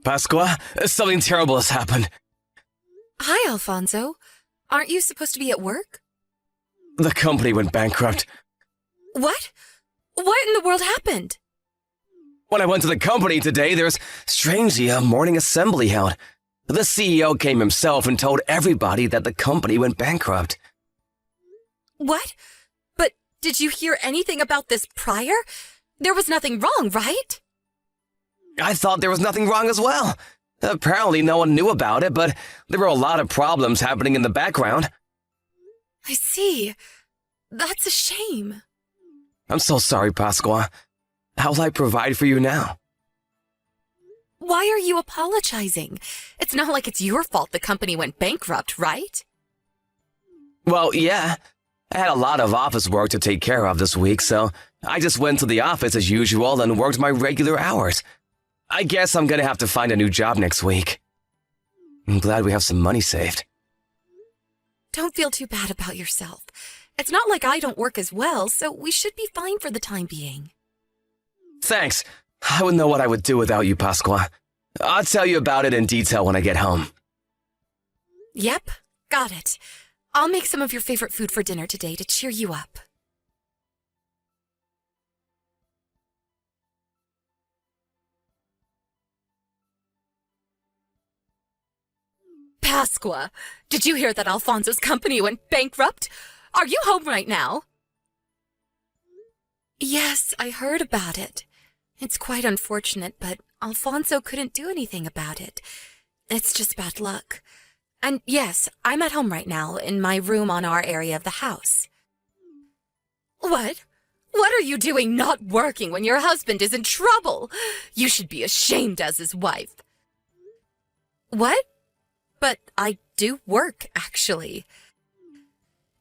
Pasqua, something terrible has happened. Hi, Alfonso. Aren't you supposed to be at work? The company went bankrupt. What? What in the world happened? When I went to the company today, there was strangely a morning assembly held. The CEO came himself and told everybody that the company went bankrupt. What? But did you hear anything about this prior? There was nothing wrong, right? I thought there was nothing wrong as well. Apparently no one knew about it, but there were a lot of problems happening in the background. I see. That's a shame. I'm so sorry, Pasqua. How'll I provide for you now? Why are you apologizing? It's not like it's your fault the company went bankrupt, right? Well, yeah. I had a lot of office work to take care of this week, so I just went to the office as usual and worked my regular hours. I guess I'm gonna have to find a new job next week. I'm glad we have some money saved. Don't feel too bad about yourself. It's not like I don't work as well, so we should be fine for the time being. Thanks. I wouldn't know what I would do without you, Pasqua. I'll tell you about it in detail when I get home. Yep, got it. I'll make some of your favorite food for dinner today to cheer you up. Pasqua, did you hear that Alfonso's company went bankrupt? Are you home right now? Yes, I heard about it. It's quite unfortunate, but Alfonso couldn't do anything about it. It's just bad luck. And yes, I'm at home right now, in my room on our area of the house. What? What are you doing not working when your husband is in trouble? You should be ashamed as his wife. What? But I do work, actually.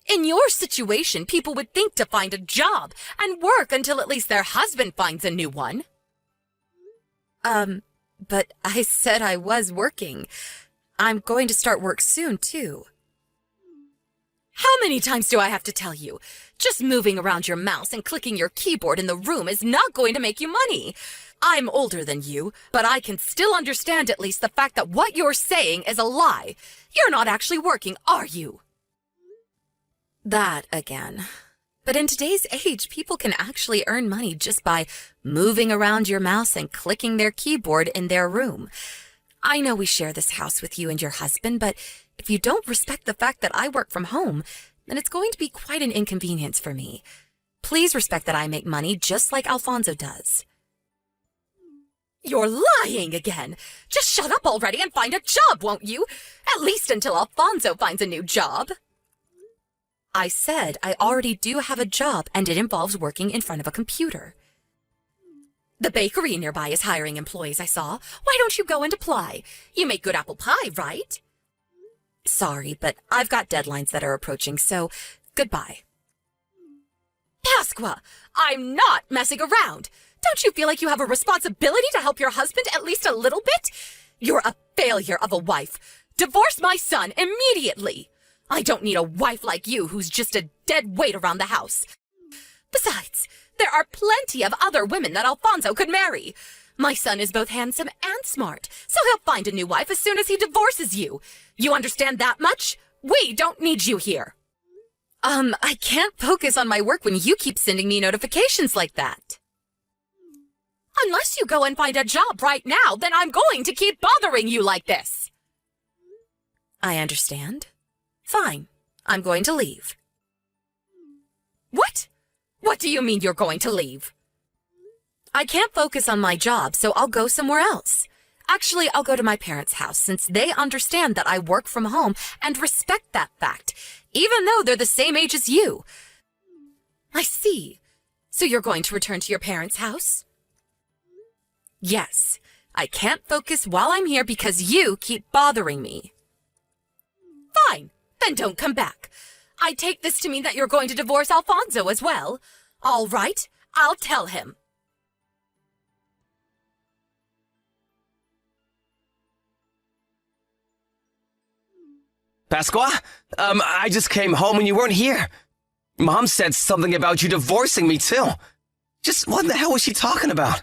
In your situation, people would think to find a job and work until at least their husband finds a new one. But I said I was working. I'm going to start work soon, too. How many times do I have to tell you? Just moving around your mouse and clicking your keyboard in the room is not going to make you money. I'm older than you, but I can still understand at least the fact that what you're saying is a lie. You're not actually working, are you? That again. But in today's age, people can actually earn money just by moving around your mouse and clicking their keyboard in their room. I know we share this house with you and your husband, but if you don't respect the fact that I work from home, then it's going to be quite an inconvenience for me. Please respect that I make money just like Alfonso does. You're lying again! Just shut up already and find a job, won't you? At least until Alfonso finds a new job. I said I already do have a job, and it involves working in front of a computer. The bakery nearby is hiring employees, I saw. Why don't you go and apply? You make good apple pie, right? Sorry, but I've got deadlines that are approaching, so goodbye. Pasqua, I'm not messing around. Don't you feel like you have a responsibility to help your husband at least a little bit? You're a failure of a wife. Divorce my son immediately. I don't need a wife like you who's just a dead weight around the house. Besides, there are plenty of other women that Alfonso could marry. My son is both handsome and smart, so he'll find a new wife as soon as he divorces you. You understand that much? We don't need you here. I can't focus on my work when you keep sending me notifications like that. Unless you go and find a job right now, then I'm going to keep bothering you like this. I understand. Fine. I'm going to leave. What? What do you mean you're going to leave? I can't focus on my job, so I'll go somewhere else. Actually, I'll go to my parents' house since they understand that I work from home and respect that fact, even though they're the same age as you. I see. So you're going to return to your parents' house? Yes. I can't focus while I'm here because you keep bothering me. Fine. Then don't come back. I take this to mean that you're going to divorce Alfonso as well. All right, I'll tell him. Pasqua? I just came home and you weren't here. Mom said something about you divorcing me, too. Just what the hell was she talking about?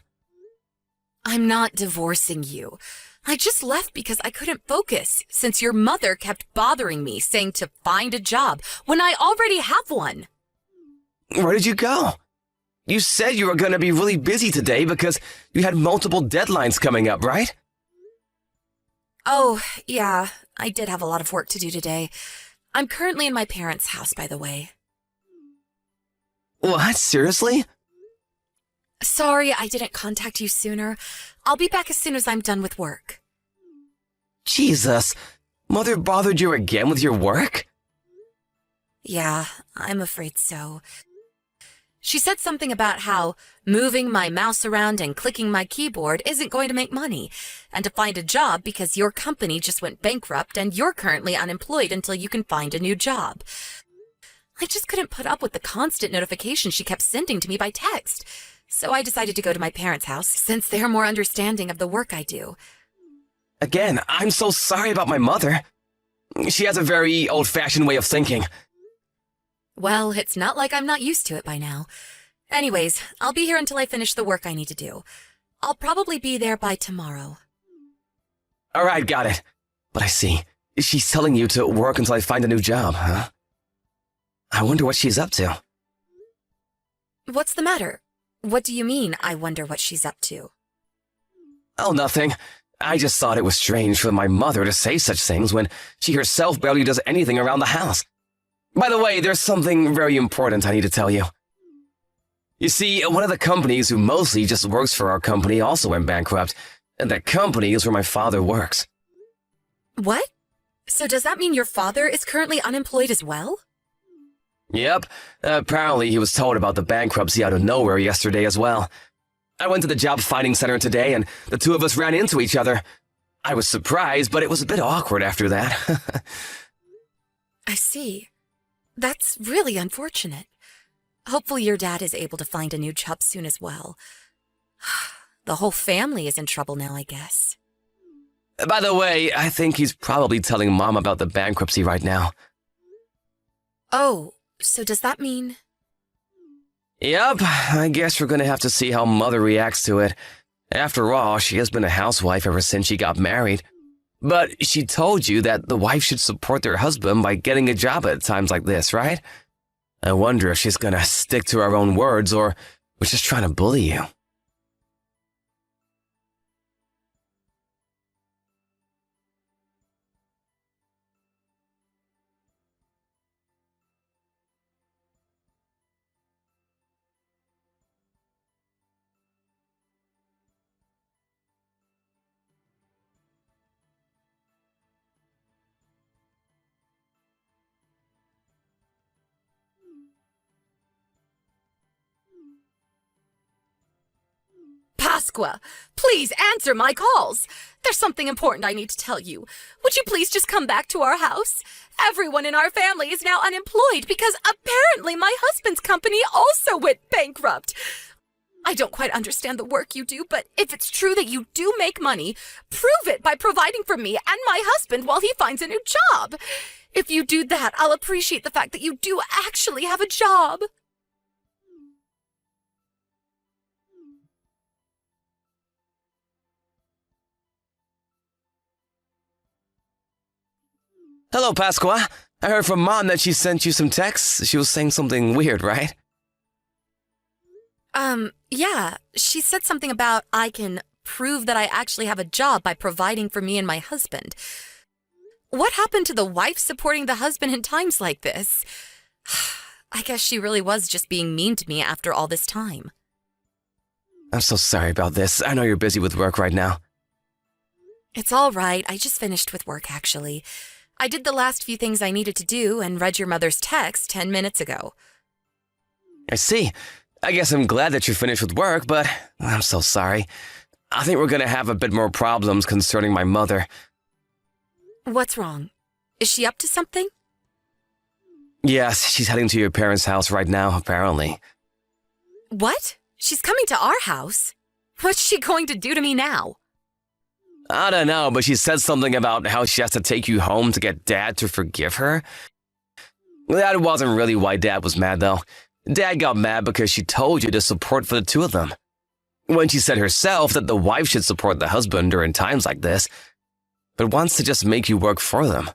I'm not divorcing you. I just left because I couldn't focus, since your mother kept bothering me, saying to find a job when I already have one. Where did you go? You said you were going to be really busy today because you had multiple deadlines coming up, right? Oh, yeah, I did have a lot of work to do today. I'm currently in my parents' house, by the way. What? Seriously? Sorry I didn't contact you sooner. I'll be back as soon as I'm done with work. Jesus. Mother bothered you again with your work? Yeah, I'm afraid so. She said something about how moving my mouse around and clicking my keyboard isn't going to make money, and to find a job because your company just went bankrupt and you're currently unemployed until you can find a new job. I just couldn't put up with the constant notifications she kept sending to me by text, so I decided to go to my parents' house since they're more understanding of the work I do. Again, I'm so sorry about my mother. She has a very old-fashioned way of thinking. Well, it's not like I'm not used to it by now. Anyways, I'll be here until I finish the work I need to do. I'll probably be there by tomorrow. All right, got it. But I see. She's telling you to work until I find a new job, huh? I wonder what she's up to. What's the matter? What do you mean, I wonder what she's up to? Oh, nothing. I just thought it was strange for my mother to say such things when she herself barely does anything around the house. By the way, there's something very important I need to tell you. You see, one of the companies who mostly just works for our company also went bankrupt, and that company is where my father works. What? So does that mean your father is currently unemployed as well? Yep. Apparently he was told about the bankruptcy out of nowhere yesterday as well. I went to the job finding center today, and the two of us ran into each other. I was surprised, but it was a bit awkward after that. I see. That's really unfortunate. Hopefully your dad is able to find a new job soon as well. The whole family is in trouble now, I guess. By the way, I think he's probably telling Mom about the bankruptcy right now. Oh, so does that mean... Yep, I guess we're gonna have to see how Mother reacts to it. After all, she has been a housewife ever since she got married. But she told you that the wife should support their husband by getting a job at times like this, right? I wonder if she's gonna stick to her own words or was just trying to bully you. Pasqua, please answer my calls. There's something important I need to tell you. Would you please just come back to our house? Everyone in our family is now unemployed because apparently my husband's company also went bankrupt. I don't quite understand the work you do, but if it's true that you do make money, prove it by providing for me and my husband while he finds a new job. If you do that, I'll appreciate the fact that you do actually have a job. Hello, Pasqua. I heard from Mom that she sent you some texts. She was saying something weird, right? Yeah. She said something about I can prove that I actually have a job by providing for me and my husband. What happened to the wife supporting the husband in times like this? I guess she really was just being mean to me after all this time. I'm so sorry about this. I know you're busy with work right now. It's all right. I just finished with work, actually. I did the last few things I needed to do and read your mother's text 10 minutes ago. I see. I guess I'm glad that you're finished with work, but I'm so sorry. I think we're gonna have a bit more problems concerning my mother. What's wrong? Is she up to something? Yes, she's heading to your parents' house right now, apparently. What? She's coming to our house? What's she going to do to me now? I don't know, but she said something about how she has to take you home to get Dad to forgive her. That wasn't really why Dad was mad, though. Dad got mad because she told you to support for the two of them. when she said herself that the wife should support the husband during times like this, but wants to just make you work for them.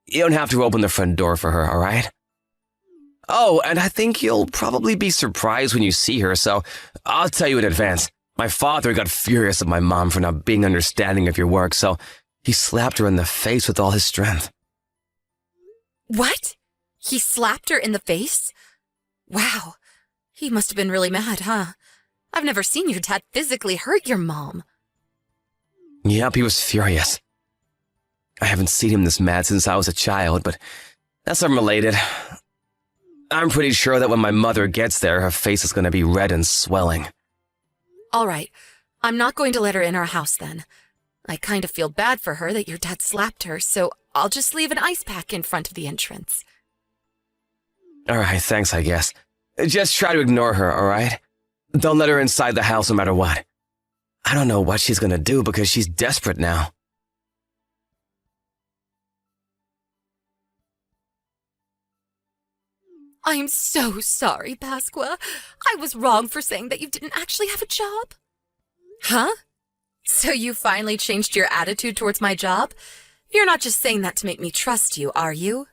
You don't have to open the front door for her, all right? Oh, and I think you'll probably be surprised when you see her, so I'll tell you in advance. My father got furious at my mom for not being understanding of your work, so he slapped her in the face with all his strength. What? He slapped her in the face? Wow. He must have been really mad, huh? I've never seen your dad physically hurt your mom. Yep, he was furious. I haven't seen him this mad since I was a child, but that's unrelated. I'm pretty sure that when my mother gets there, her face is going to be red and swelling. All right. I'm not going to let her in our house then. I kind of feel bad for her that your dad slapped her, so I'll just leave an ice pack in front of the entrance. All right, thanks, I guess. Just try to ignore her, all right? Don't let her inside the house no matter what. I don't know what she's going to do because she's desperate now. I'm so sorry, Pasqua. I was wrong for saying that you didn't actually have a job. Huh? So you finally changed your attitude towards my job? You're not just saying that to make me trust you, are you?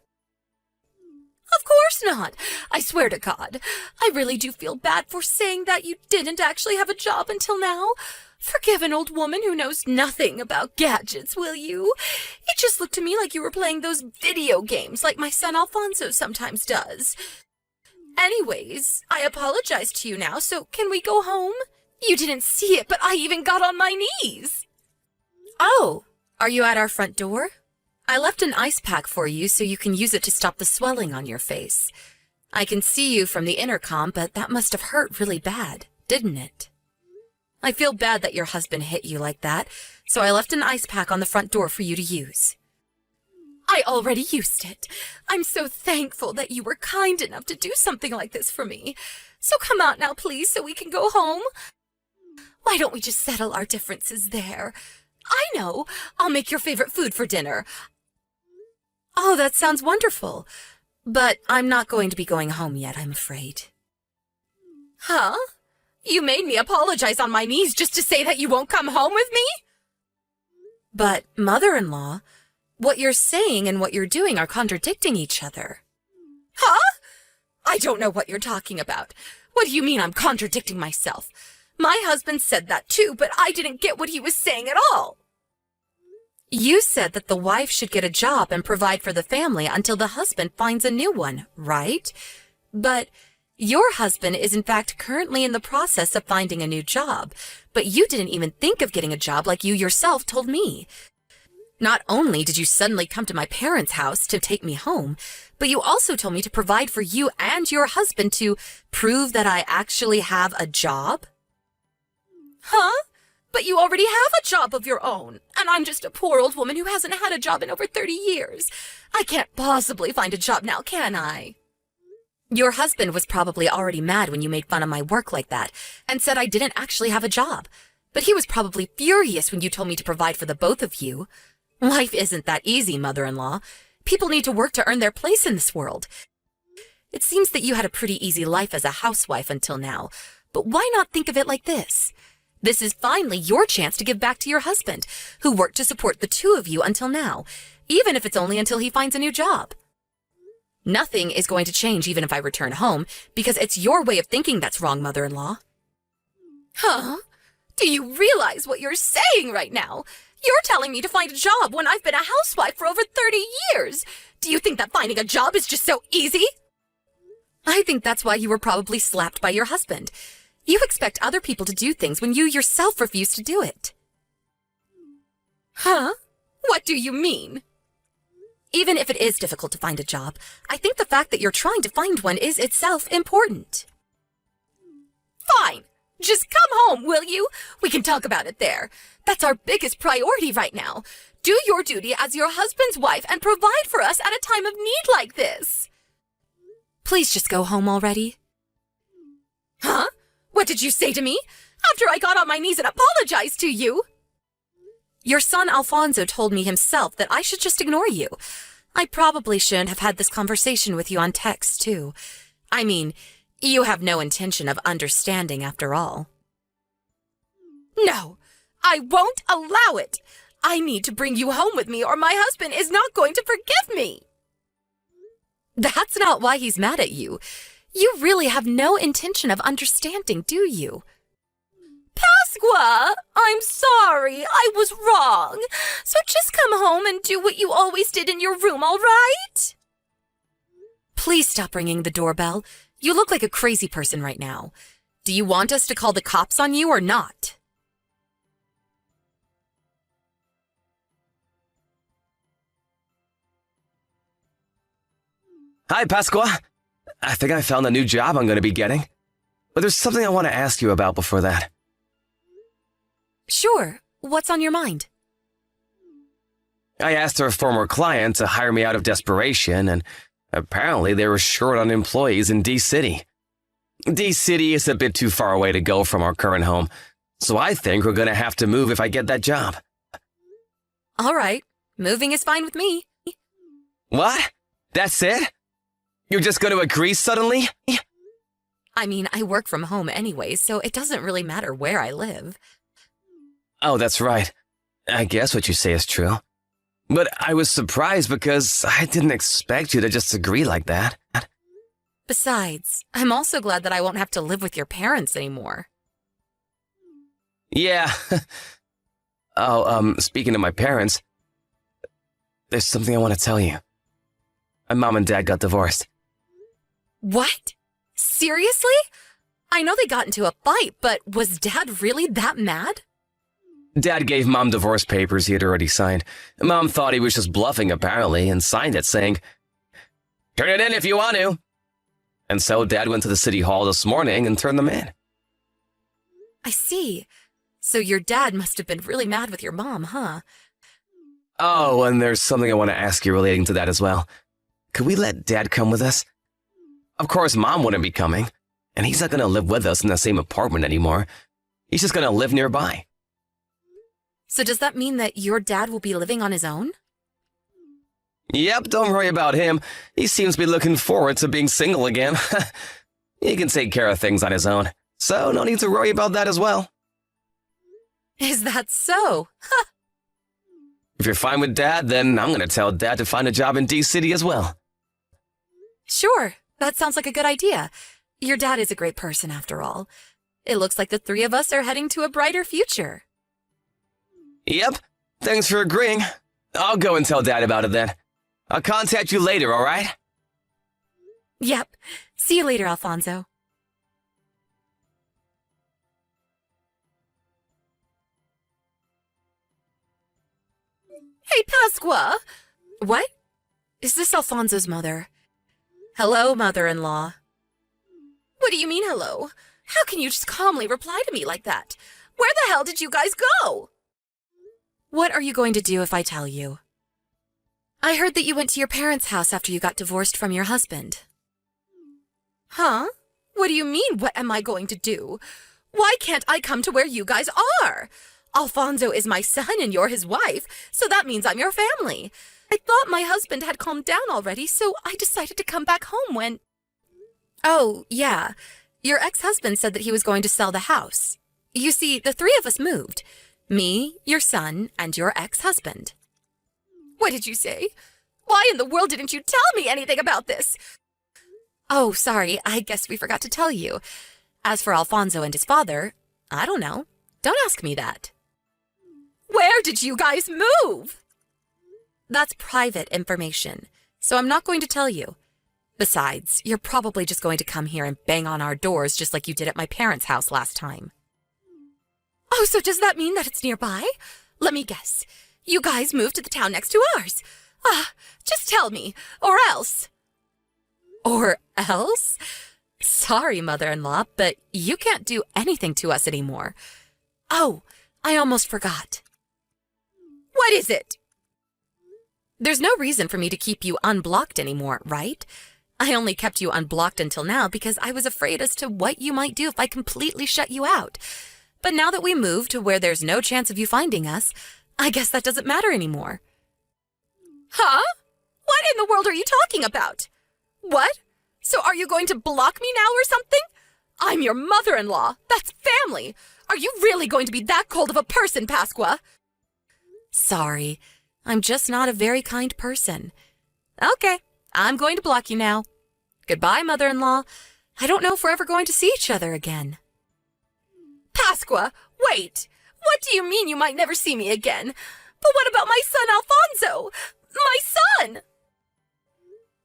Of course not. I swear to God. I really do feel bad for saying that you didn't actually have a job until now. Forgive an old woman who knows nothing about gadgets, will you? It just looked to me like you were playing those video games like my son Alfonso sometimes does. Anyways, I apologize to you now, so can we go home? You didn't see it, but I even got on my knees. Oh, are you at our front door? I left an ice pack for you so you can use it to stop the swelling on your face. I can see you from the intercom, but that must have hurt really bad, didn't it? I feel bad that your husband hit you like that, so I left an ice pack on the front door for you to use. I already used it. I'm so thankful that you were kind enough to do something like this for me. So come out now, please, so we can go home. Why don't we just settle our differences there? I know. I'll make your favorite food for dinner. Oh, that sounds wonderful. But I'm not going to be going home yet, I'm afraid. Huh? You made me apologize on my knees just to say that you won't come home with me? But, mother-in-law, what you're saying and what you're doing are contradicting each other. Huh? I don't know what you're talking about. What do you mean I'm contradicting myself? My husband said that too, but I didn't get what he was saying at all. You said that the wife should get a job and provide for the family until the husband finds a new one, right? But your husband is in fact currently in the process of finding a new job, but you didn't even think of getting a job like you yourself told me. Not only did you suddenly come to my parents' house to take me home, but you also told me to provide for you and your husband to prove that I actually have a job? Huh? But you already have a job of your own, and I'm just a poor old woman who hasn't had a job in over 30 years. I can't possibly find a job now, can I? Your husband was probably already mad when you made fun of my work like that and said I didn't actually have a job. But he was probably furious when you told me to provide for the both of you. Life isn't that easy, mother-in-law. People need to work to earn their place in this world. It seems that you had a pretty easy life as a housewife until now, but why not think of it like this? This is finally your chance to give back to your husband, who worked to support the two of you until now, even if it's only until he finds a new job. Nothing is going to change even if I return home, because it's your way of thinking that's wrong, mother-in-law. Huh? Do you realize what you're saying right now? You're telling me to find a job when I've been a housewife for over 30 years. Do you think that finding a job is just so easy? I think that's why you were probably slapped by your husband. You expect other people to do things when you yourself refuse to do it. Huh? What do you mean? Even if it is difficult to find a job, I think the fact that you're trying to find one is itself important. Fine. Just come home, will you? We can talk about it there. That's our biggest priority right now. Do your duty as your husband's wife and provide for us at a time of need like this. Please just go home already. Huh? What did you say to me? After I got on my knees and apologized to you? Your son Alfonso told me himself that I should just ignore you. I probably shouldn't have had this conversation with you on text, too. I mean, you have no intention of understanding after all. No, I won't allow it. I need to bring you home with me or my husband is not going to forgive me. That's not why he's mad at you. You really have no intention of understanding, do you? Pasqua, I'm sorry. I was wrong. So just come home and do what you always did in your room, all right? Please stop ringing the doorbell. You look like a crazy person right now. Do you want us to call the cops on you or not? Hi, Pasqua. I think I found a new job I'm going to be getting. But there's something I want to ask you about before that. Sure. What's on your mind? I asked our former client to hire me out of desperation, and apparently they were short on employees in D-City. D-City is a bit too far away to go from our current home, so I think we're going to have to move if I get that job. All right. Moving is fine with me. What? That's it? You're just going to agree suddenly? I mean, I work from home anyway, so it doesn't really matter where I live. Oh, that's right. I guess what you say is true. But I was surprised because I didn't expect you to just agree like that. Besides, I'm also glad that I won't have to live with your parents anymore. Yeah. Speaking of my parents, there's something I want to tell you. My mom and dad got divorced. What? Seriously? I know they got into a fight, but was Dad really that mad? Dad gave Mom divorce papers he had already signed. Mom thought he was just bluffing, apparently, and signed it saying, "Turn it in if you want to." And so Dad went to the city hall this morning and turned them in. I see. So your dad must have been really mad with your mom, huh? Oh, and there's something I want to ask you relating to that as well. Could we let Dad come with us? Of course, Mom wouldn't be coming, and he's not going to live with us in the same apartment anymore. He's just going to live nearby. So does that mean that your dad will be living on his own? Yep, don't worry about him. He seems to be looking forward to being single again. He can take care of things on his own, so no need to worry about that as well. Is that so? If you're fine with Dad, then I'm going to tell Dad to find a job in D-City as well. Sure, that sounds like a good idea. Your dad is a great person after all. It looks like the three of us are heading to a brighter future. Yep, thanks for agreeing. I'll go and tell Dad about it then. I'll contact you later, all right? Yep. See you later, Alfonso. Hey, Pasqua! What? Is this Alfonso's mother? Hello, mother-in-law. What do you mean, hello? How can you just calmly reply to me like that? Where the hell did you guys go? What are you going to do if I tell you? I heard that you went to your parents' house after you got divorced from your husband. Huh? What do you mean, what am I going to do? Why can't I come to where you guys are? Alfonso is my son and you're his wife, so that means I'm your family. I thought my husband had calmed down already, so I decided to come back home when... Oh, yeah. Your ex-husband said that he was going to sell the house. You see, the three of us moved. Me, your son, and your ex-husband. What did you say? Why in the world didn't you tell me anything about this? Oh, sorry, I guess we forgot to tell you. As for Alfonso and his father, I don't know. Don't ask me that. Where did you guys move? That's private information, so I'm not going to tell you. Besides, you're probably just going to come here and bang on our doors just like you did at my parents' house last time. Oh, so does that mean that it's nearby? Let me guess. You guys moved to the town next to ours. Just tell me, or else. Or else? Sorry, mother-in-law, but you can't do anything to us anymore. Oh, I almost forgot. What is it? There's no reason for me to keep you unblocked anymore, right? I only kept you unblocked until now because I was afraid as to what you might do if I completely shut you out. But now that we moved to where there's no chance of you finding us, I guess that doesn't matter anymore. Huh? What in the world are you talking about? What? So are you going to block me now or something? I'm your mother-in-law. That's family. Are you really going to be that cold of a person, Pasqua? Sorry, I'm just not a very kind person. Okay, I'm going to block you now. Goodbye, mother-in-law. I don't know if we're ever going to see each other again. Pasqua, wait! What do you mean you might never see me again? But what about my son Alfonso? My son!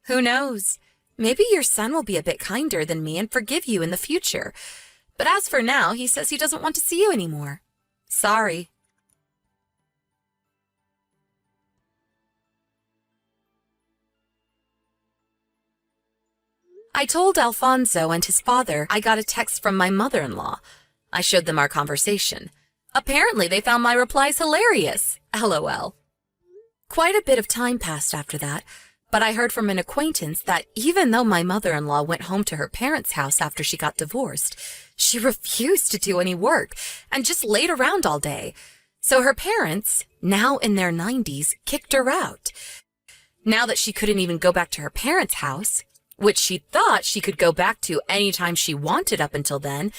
Who knows? Maybe your son will be a bit kinder than me and forgive you in the future. But as for now, he says he doesn't want to see you anymore. Sorry. I told Alfonso and his father I got a text from my mother-in-law. I showed them our conversation. Apparently, they found my replies hilarious. LOL. Quite a bit of time passed after that, but I heard from an acquaintance that even though my mother-in-law went home to her parents' house after she got divorced, she refused to do any work and just laid around all day. So her parents, now in their 90s, kicked her out. Now that she couldn't even go back to her parents' house, which she thought she could go back to anytime she wanted up until then,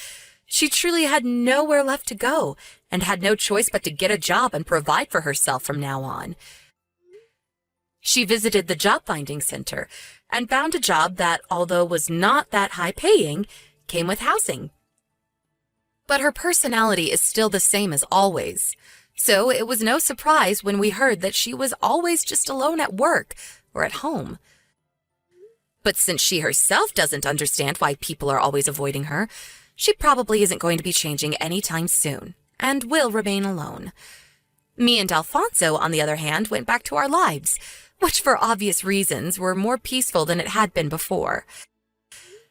she truly had nowhere left to go and had no choice but to get a job and provide for herself from now on. She visited the job finding center and found a job that, although was not that high paying, came with housing. But her personality is still the same as always, so it was no surprise when we heard that she was always just alone at work or at home. But since she herself doesn't understand why people are always avoiding her, she probably isn't going to be changing anytime soon, and will remain alone. Me and Alfonso, on the other hand, went back to our lives, which for obvious reasons were more peaceful than it had been before.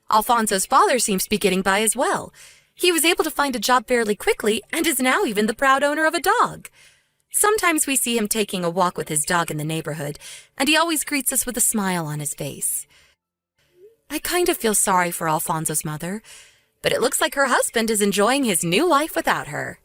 Alfonso's father seems to be getting by as well. He was able to find a job fairly quickly and is now even the proud owner of a dog. Sometimes we see him taking a walk with his dog in the neighborhood, and he always greets us with a smile on his face. I kind of feel sorry for Alfonso's mother, but it looks like her husband is enjoying his new life without her.